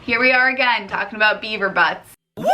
Here we are again, talking about beaver butts. Woo!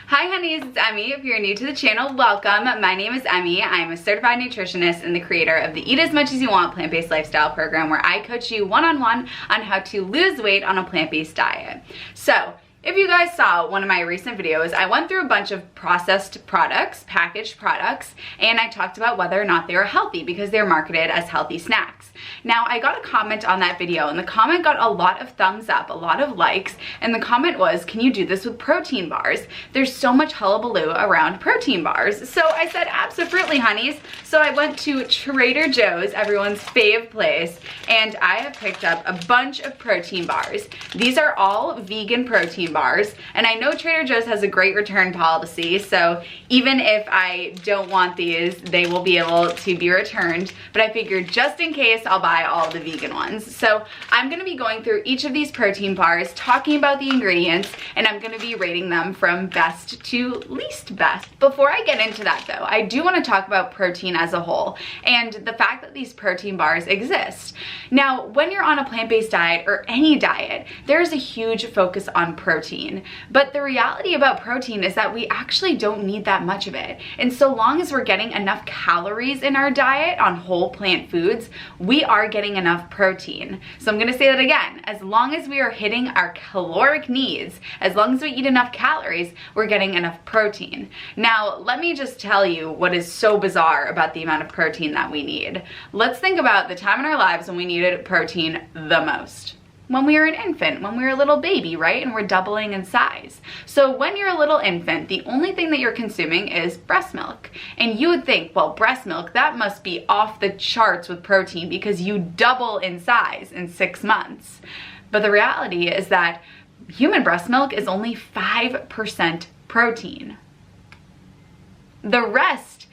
Hi honeys, it's Emmy. If you're new to the channel, welcome. My name is Emmy. I'm a certified nutritionist and the creator of the Eat As Much As You Want plant-based lifestyle program, where I coach you one-on-one on how to lose weight on a plant-based diet. So, if you guys saw one of my recent videos, I went through a bunch of processed products, packaged products, and I talked about whether or not they were healthy because they're marketed as healthy snacks. Now, I got a comment on that video, and the comment got a lot of thumbs up, a lot of likes, and the comment was, can you do this with protein bars? There's so much hullabaloo around protein bars. So I said, absolutely, honeys. So I went to Trader Joe's, everyone's fave place, and I have picked up a bunch of protein bars. These are all vegan protein bars, and I know Trader Joe's has a great return policy, so even if I don't want these, they will be able to be returned, but I figured just in case, I'll buy all the vegan ones. So I'm gonna be going through each of these protein bars, talking about the ingredients, and I'm gonna be rating them from best to least best. Before I get into that though, I do wanna talk about protein as a whole, and the fact that these protein bars exist. Now, when you're on a plant-based diet, or any diet, there's a huge focus on protein, but the reality about protein is that we actually don't need that much of it. And so long as we're getting enough calories in our diet on whole plant foods, we are getting enough protein. So I'm gonna say that again, as long as we are hitting our caloric needs, as long as we eat enough calories, we're getting enough protein. Now, let me just tell you what is so bizarre about the amount of protein that we need. Let's think about the time in our lives when we needed protein the most. When we were an infant, when we were a little baby, right? And we're doubling in size. So when you're a little infant, the only thing that you're consuming is breast milk. And you would think, well, breast milk, that must be off the charts with protein because you double in size in 6 months. But the reality is that human breast milk is only 5% protein. The rest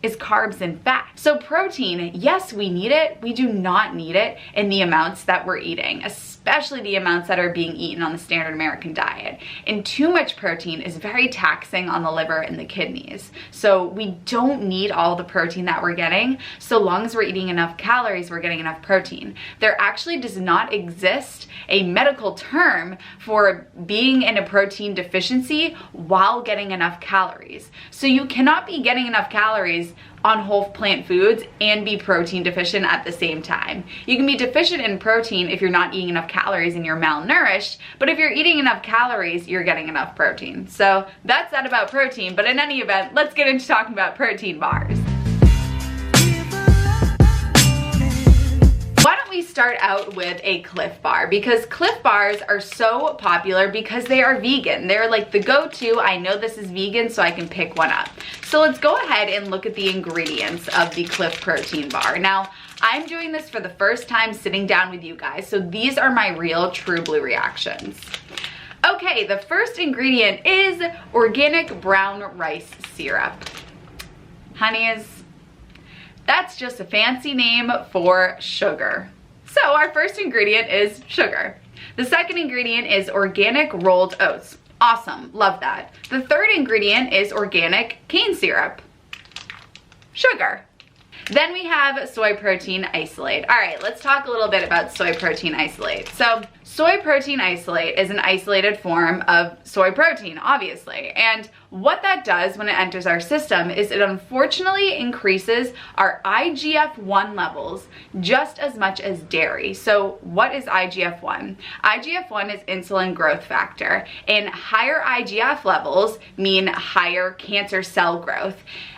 is carbs and fat. So protein, yes, we need it. We do not need it in the amounts that we're eating, especially the amounts that are being eaten on the standard American diet. And too much protein is very taxing on the liver and the kidneys. So we don't need all the protein that we're getting. So long as we're eating enough calories, we're getting enough protein. There actually does not exist a medical term for being in a protein deficiency while getting enough calories. So you cannot be getting enough calories on whole plant foods and be protein deficient at the same time. You can be deficient in protein if you're not eating enough calories and you're malnourished, but if you're eating enough calories, you're getting enough protein. So that's that about protein, but in any event, let's get into talking about protein bars. Why don't we start out with a Clif Bar, because Clif Bars are so popular because they are vegan. They're like the go-to. I know this is vegan, so I can pick one up. So let's go ahead and look at the ingredients of the Clif Protein Bar. Now, I'm doing this for the first time sitting down with you guys, so these are my real true blue reactions. Okay, the first ingredient is organic brown rice syrup. Honeys, that's just a fancy name for sugar. So our first ingredient is sugar. The second ingredient is organic rolled oats. Awesome, love that. The third ingredient is organic cane syrup. Sugar. Then we have soy protein isolate. All right, let's talk a little bit about soy protein isolate. So soy protein isolate is an isolated form of soy protein, obviously. And what that does when it enters our system is it unfortunately increases our IGF-1 levels just as much as dairy. So what is IGF-1? IGF-1 is insulin growth factor, and higher IGF levels mean higher cancer cell growth.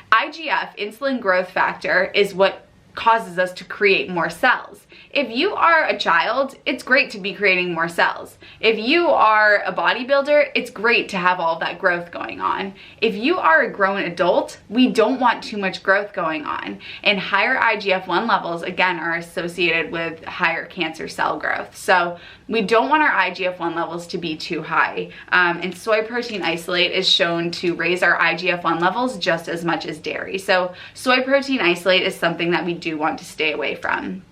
IGF, insulin growth factor, is what causes us to create more cells. If you are a child, it's great to be creating more cells. If you are a bodybuilder, it's great to have all of that growth going on. If you are a grown adult, we don't want too much growth going on. And higher IGF-1 levels, again, are associated with higher cancer cell growth. So we don't want our IGF-1 levels to be too high. And soy protein isolate is shown to raise our IGF-1 levels just as much as dairy. So soy protein isolate is something that we do want to stay away from.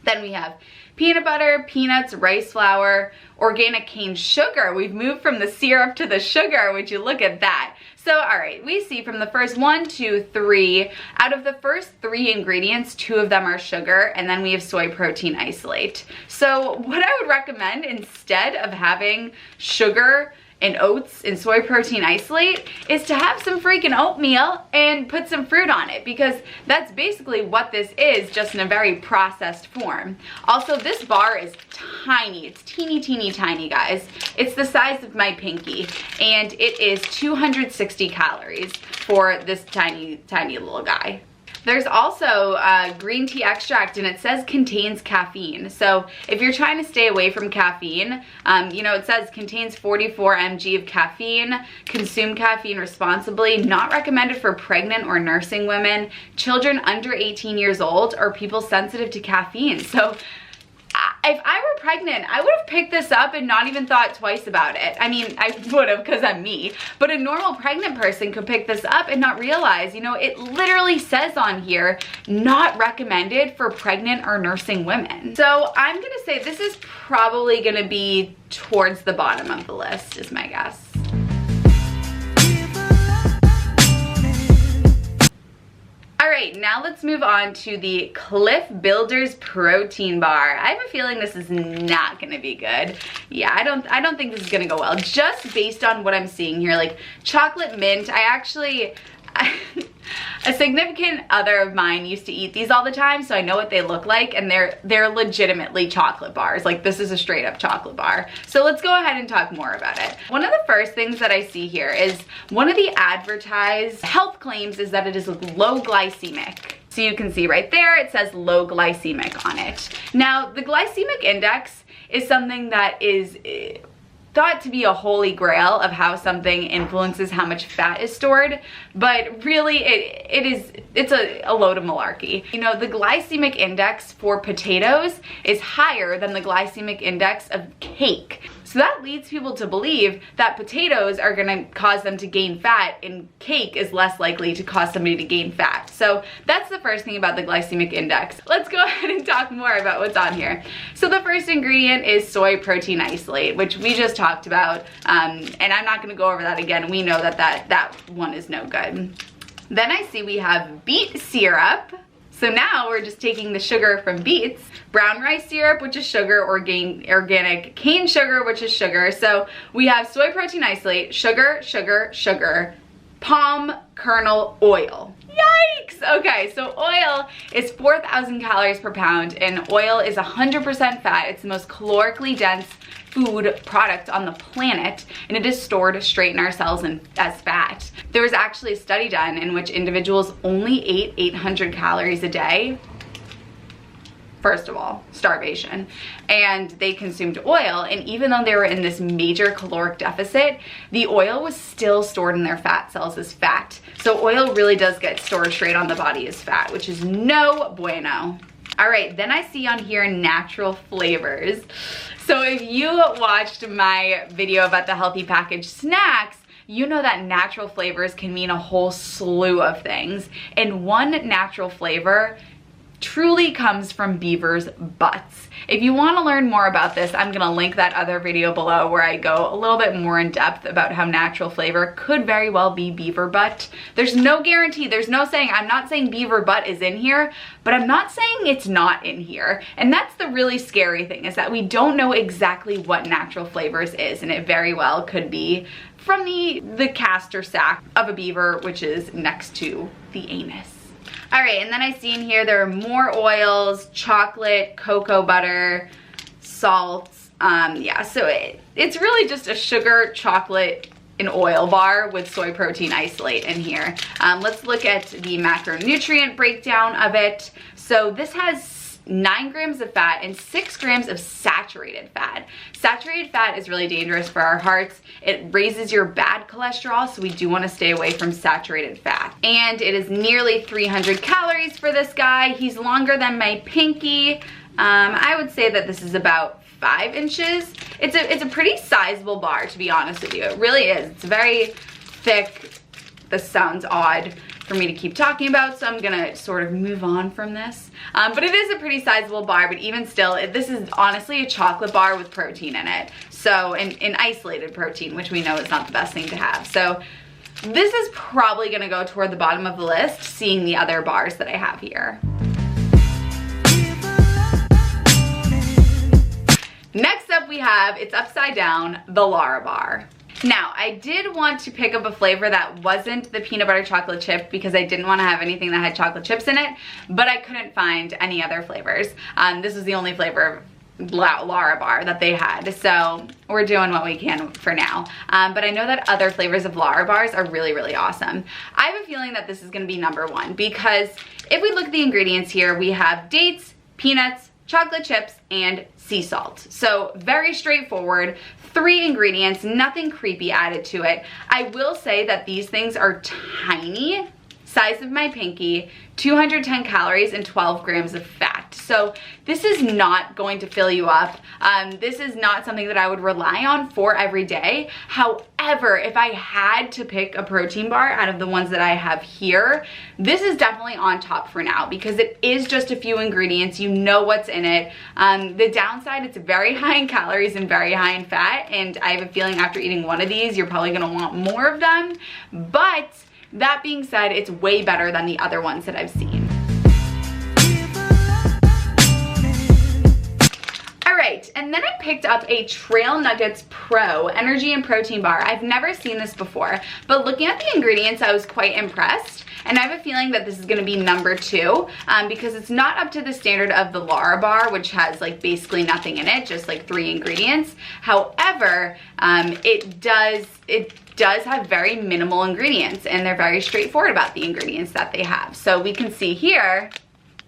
Then we have peanut butter, peanuts, rice flour, organic cane sugar. We've moved from the syrup to the sugar. Would you look at that? So, all right, we see from the first 1, 2, 3, out of the first 3 ingredients, 2 of them are sugar, and then we have soy protein isolate. So what I would recommend instead of having sugar and oats and soy protein isolate is to have some freaking oatmeal and put some fruit on it, because that's basically what this is, just in a very processed form. Also, this bar is tiny. It's teeny, teeny, tiny, guys. It's the size of my pinky, and it is 260 calories for this tiny, tiny little guy. There's also green tea extract, and it says contains caffeine. So if you're trying to stay away from caffeine, you know, it says contains 44 mg of caffeine, consume caffeine responsibly, not recommended for pregnant or nursing women, children under 18 years old, or people sensitive to caffeine. So if I were pregnant, I would have picked this up and not even thought twice about it. I mean, I would have, because I'm me, but a normal pregnant person could pick this up and not realize, you know, it literally says on here, not recommended for pregnant or nursing women. So I'm gonna say this is probably gonna be towards the bottom of the list, is my guess. All right, now let's move on to the Cliff Builders Protein Bar. I have a feeling this is not gonna be good. Yeah, I don't think this is gonna go well, just based on what I'm seeing here. Like chocolate mint, a significant other of mine used to eat these all the time, so I know what they look like, and they're legitimately chocolate bars. Like, this is a straight up chocolate bar. So let's go ahead and talk more about it. One of the first things that I see here is one of the advertised health claims is that it is low glycemic. So you can see right there, it says low glycemic on it. Now, the glycemic index is something that is thought to be a holy grail of how something influences how much fat is stored, but really it's a load of malarkey. You know, the glycemic index for potatoes is higher than the glycemic index of cake. So that leads people to believe that potatoes are gonna cause them to gain fat, and cake is less likely to cause somebody to gain fat. So that's the first thing about the glycemic index. Let's go ahead and talk more about what's on here. So the first ingredient is soy protein isolate, which we just talked about, and I'm not gonna go over that again. We know that one is no good. Then I see we have beet syrup. So now we're just taking the sugar from beets, brown rice syrup, which is sugar, organic cane sugar, which is sugar. So we have soy protein isolate, sugar, sugar, sugar, palm kernel oil. Yikes! Okay, so oil is 4,000 calories per pound, and oil is 100% fat. It's the most calorically dense food product on the planet, and it is stored straight in our cells as fat. There was actually a study done in which individuals only ate 800 calories a day. First of all, starvation. And they consumed oil, and even though they were in this major caloric deficit, the oil was still stored in their fat cells as fat. So oil really does get stored straight on the body as fat, which is no bueno. All right, then I see on here natural flavors. So if you watched my video about the healthy packaged snacks, you know that natural flavors can mean a whole slew of things. And one natural flavor truly comes from beaver's butts. If you want to learn more about this, I'm going to link that other video below where I go a little bit more in depth about how natural flavor could very well be beaver butt. There's no guarantee, there's no saying, I'm not saying beaver butt is in here, but I'm not saying it's not in here. And that's the really scary thing, is that we don't know exactly what natural flavors is, and it very well could be from the castor sac of a beaver, which is next to the anus. All right, and then I see in here there are more oils, chocolate, cocoa butter, salts. Yeah, so it's really just a sugar, chocolate, and oil bar with soy protein isolate in here. Let's look at the macronutrient breakdown of it. So this has 9 grams of fat and 6 grams of saturated fat. Saturated fat is really dangerous for our hearts. It raises your bad cholesterol, so we do want to stay away from saturated fat. And it is nearly 300 calories for this guy. He's longer than my pinky. I would say that this is about 5 inches. It's a pretty sizable bar, to be honest with you. It really is. It's very thick. This sounds odd for me to keep talking about, so I'm gonna sort of move on from this. But it is a pretty sizable bar, but even still, this is honestly a chocolate bar with protein in it. So, an isolated protein, which we know is not the best thing to have. So, this is probably gonna go toward the bottom of the list, seeing the other bars that I have here. Next up we have, it's upside down, the Larabar. Now, I did want to pick up a flavor that wasn't the peanut butter chocolate chip because I didn't want to have anything that had chocolate chips in it, but I couldn't find any other flavors. This was the only flavor of Larabar that they had, so we're doing what we can for now. But I know that other flavors of Larabars are really, really awesome. I have a feeling that this is going to be number one because if we look at the ingredients here, we have dates, peanuts, chocolate chips, and sea salt. So very straightforward, 3 ingredients, nothing creepy added to it. I will say that these things are tiny, size of my pinky, 210 calories and 12 grams of fat. So this is not going to fill you up. This is not something that I would rely on for every day. However, if I had to pick a protein bar out of the ones that I have here, this is definitely on top for now because it is just a few ingredients. You know what's in it. The downside, it's very high in calories and very high in fat, and I have a feeling after eating one of these, you're probably gonna want more of them. But that being said, it's way better than the other ones that I've seen. Alright, and then I picked up a Trail Nuggets Pro Energy and Protein Bar. I've never seen this before, but looking at the ingredients, I was quite impressed. And I have a feeling that this is going to be number 2 because it's not up to the standard of the Larabar, which has like basically nothing in it, just like 3 ingredients. However, it does have very minimal ingredients, and they're very straightforward about the ingredients that they have. So we can see here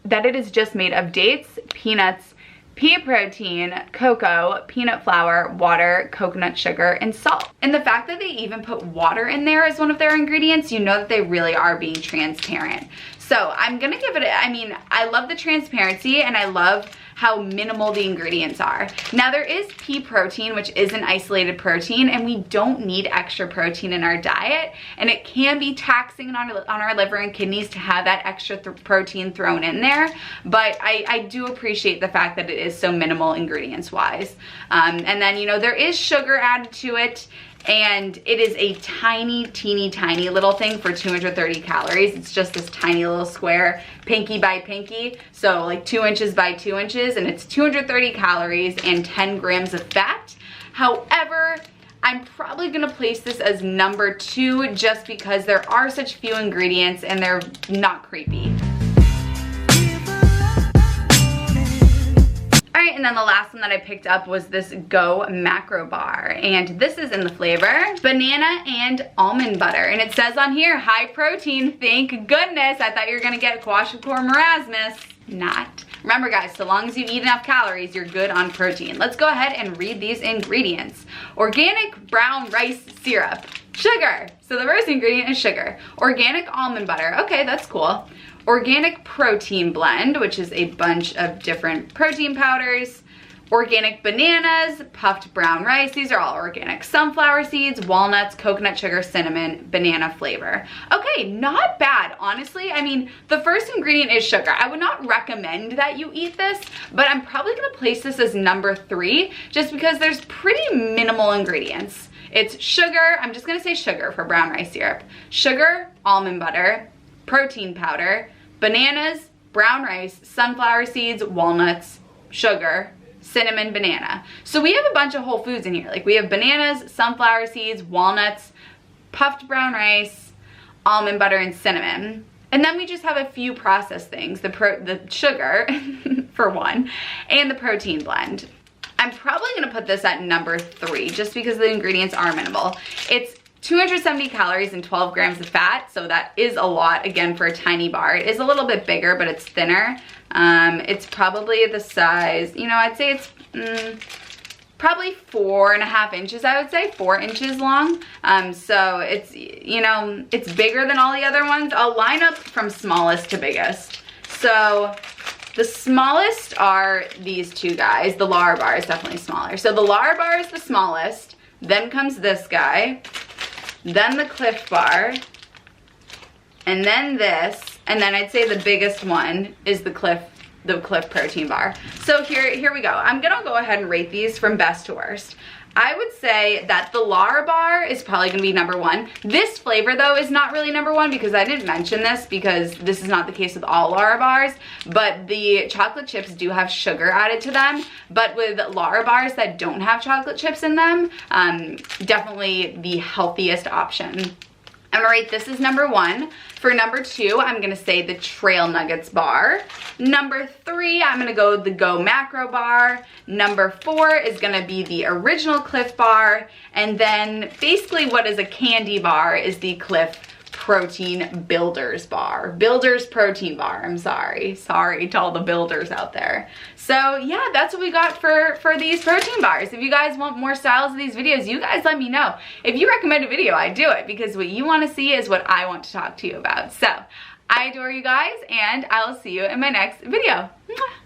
that it is just made of dates, peanuts, pea protein, cocoa, peanut flour, water, coconut sugar, and salt. And the fact that they even put water in there as one of their ingredients, you know that they really are being transparent. So I'm gonna give it, I mean, I love the transparency and I love how minimal the ingredients are. Now there is pea protein, which is an isolated protein, and we don't need extra protein in our diet, and it can be taxing on our liver and kidneys to have that extra protein thrown in there, but I do appreciate the fact that it is so minimal ingredients wise. And then, you know, there is sugar added to it, and it is a tiny, teeny, tiny little thing for 230 calories. It's just this tiny little square, pinky by pinky, so like 2 inches by 2 inches, and it's 230 calories and 10 grams of fat. However, I'm probably gonna place this as number 2 just because there are such few ingredients and they're not creepy. Alright, and then the last one that I picked up was this Go Macro Bar, and this is in the flavor banana and almond butter, and it says on here high protein. Thank goodness. I thought you were gonna get kwashiorkor marasmus. Not. Remember guys, so long as you eat enough calories, you're good on protein. Let's go ahead and read these ingredients. Organic brown rice syrup, sugar. So the first ingredient is sugar. Organic almond butter. Okay, that's cool. Organic protein blend, which is a bunch of different protein powders. Organic bananas, puffed brown rice. These are all organic. Sunflower seeds, walnuts, coconut sugar, cinnamon, banana flavor. Okay, not bad, honestly. I mean, the first ingredient is sugar. I would not recommend that you eat this, but I'm probably gonna place this as number 3 just because there's pretty minimal ingredients. It's sugar, I'm just gonna say sugar for brown rice syrup. Sugar, almond butter, protein powder, bananas, brown rice, sunflower seeds, walnuts, sugar, cinnamon, banana. So we have a bunch of whole foods in here. Like we have bananas, sunflower seeds, walnuts, puffed brown rice, almond butter, and cinnamon. And then we just have a few processed things, the sugar for one, and the protein blend. I'm probably gonna put this at number 3 just because the ingredients are minimal. It's 270 calories and 12 grams of fat, so that is a lot, again, for a tiny bar. It is a little bit bigger, but it's thinner. It's probably the size, you know, I'd say it's probably 4.5 inches, I would say, 4 inches long. So it's, you know, it's bigger than all the other ones. I'll line up from smallest to biggest. So the smallest are these 2 guys. The Larabar is definitely smaller. So the Larabar is the smallest, then comes this guy, then the Clif Bar, and then this, and then I'd say the biggest one is the Clif Protein Bar. So here we go. I'm gonna go ahead and rate these from best to worst. I would say that the Larabar is probably gonna be #1. This flavor though is not really #1 because I didn't mention this because this is not the case with all Larabars, but the chocolate chips do have sugar added to them. But with Larabars that don't have chocolate chips in them, definitely the healthiest option. I'm gonna rate this as #1. For #2, I'm gonna say the Trail Nuggets bar. #3, I'm gonna go the Go Macro bar. #4 is gonna be the original Clif bar. And then basically what is a candy bar is the Clif Protein Builders bar. Builders Protein bar, I'm sorry. Sorry to all the builders out there. So yeah, that's what we got for these protein bars. If you guys want more styles of these videos, you guys let me know. If you recommend a video, I do it because what you want to see is what I want to talk to you about. So I adore you guys and I'll see you in my next video. Mwah.